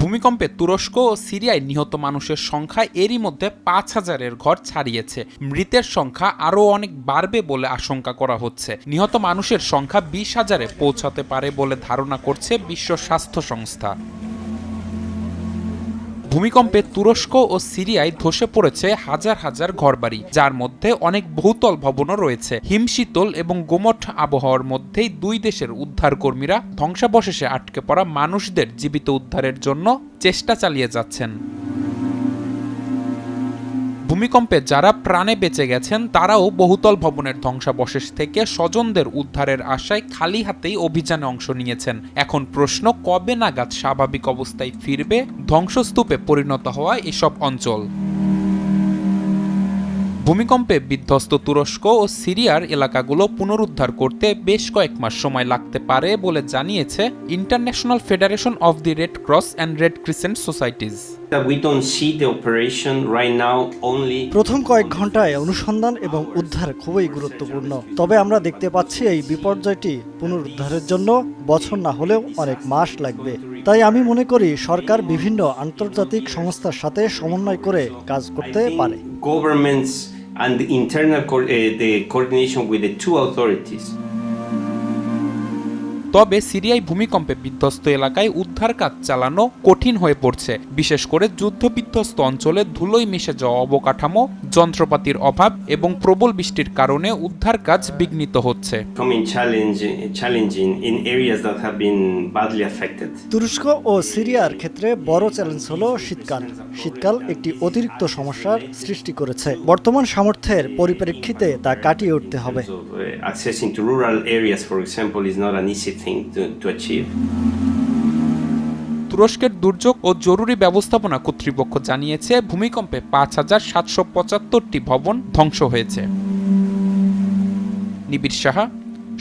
ভূমিকম্পে তুরস্ক ও সিরিয়ায় নিহত মানুষের সংখ্যা এরই মধ্যে ৫,০০০-এর ঘর ছাড়িয়েছে। মৃতের সংখ্যা আরও অনেক বাড়বে বলে আশঙ্কা করা হচ্ছে। নিহত মানুষের সংখ্যা ২০,০০০-এ পৌঁছাতে পারে বলে ধারণা করছে বিশ্ব স্বাস্থ্য সংস্থা। ভূমিকম্পে তুরস্ক ও সিরিয়ায় ধসে পড়েছে হাজার হাজার ঘরবাড়ি, যার মধ্যে অনেক বহুতল ভবনও রয়েছে। হিমশীতল এবং গুমোট আবহাওয়ার মধ্যেই দুই দেশের উদ্ধারকর্মীরা ধ্বংসাবশেষে আটকে পড়া মানুষদের জীবিত উদ্ধারের জন্য চেষ্টা চালিয়ে যাচ্ছেন। ভূমিকম্পে যারা প্রাণে বেঁচে গেছেন তারাও বহুতল ভবনের ধ্বংসাবশেষ থেকে স্বজনদের উদ্ধারের আশায় খালি হাতেই অভিযানে অংশ নিয়েছেন। এখন প্রশ্ন, কবে নাগাদ স্বাভাবিক অবস্থায় ফিরবে ধ্বংসস্তূপে পরিণত হওয়া এসব অঞ্চল? ভূমিকম্পে বিধ্বস্ত তুরস্ক ও সিরিয়ার এলাকাগুলো পুনরুদ্ধার করতে বেশ কয়েক মাস সময় লাগতে পারে বলে জানিয়েছে international federation of the red cross and red crescent societies. প্রথম কয়েক ঘন্টায় অনুসন্ধান এবং উদ্ধার খুবই গুরুত্বপূর্ণ, তবে আমরা দেখতে পাচ্ছি এই বিপর্যয়টি পুনরুদ্ধারের জন্য বছর না হলেও অনেক মাস লাগবে। তাই আমি মনে করি সরকার বিভিন্ন আন্তর্জাতিক সংস্থার সাথে সমন্বয় করে কাজ করতে পারে। And the internal the coordination with the two authorities. তবে সিরিয়ায় ভূমিকম্পে বিধ্বস্ত এলাকায় উদ্ধার কাজ চালানো কঠিন হয়ে পড়ছে, বিশেষ করে যুদ্ধবিধ্বস্ত অঞ্চলে ধুলোয় মিশে যাওয়া অবকাঠামো, যন্ত্রপাতির অভাব এবং প্রবল বৃষ্টির কারণে উদ্ধার কাজ বিঘ্নিত হচ্ছে। তুরস্ক ও সিরিয়ার ক্ষেত্রে বড় চ্যালেঞ্জ হলো শীতকাল। শীতকাল একটি অতিরিক্ত সমস্যার সৃষ্টি করেছে। বর্তমান সামর্থ্যের পরিপ্রেক্ষিতে তা কাটিয়ে উঠতে হবে। Accessing to rural areas, for example, is not an easy thing to achieve. তুরস্কের দুর্যোগ ও জরুরি ব্যবস্থাপনা কর্তৃপক্ষ জানিয়েছে ভূমিকম্পে ৫,৭৭৫টি ভবন ধ্বংস হয়েছে। নিবিড় সাহা,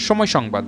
সময় সংবাদ।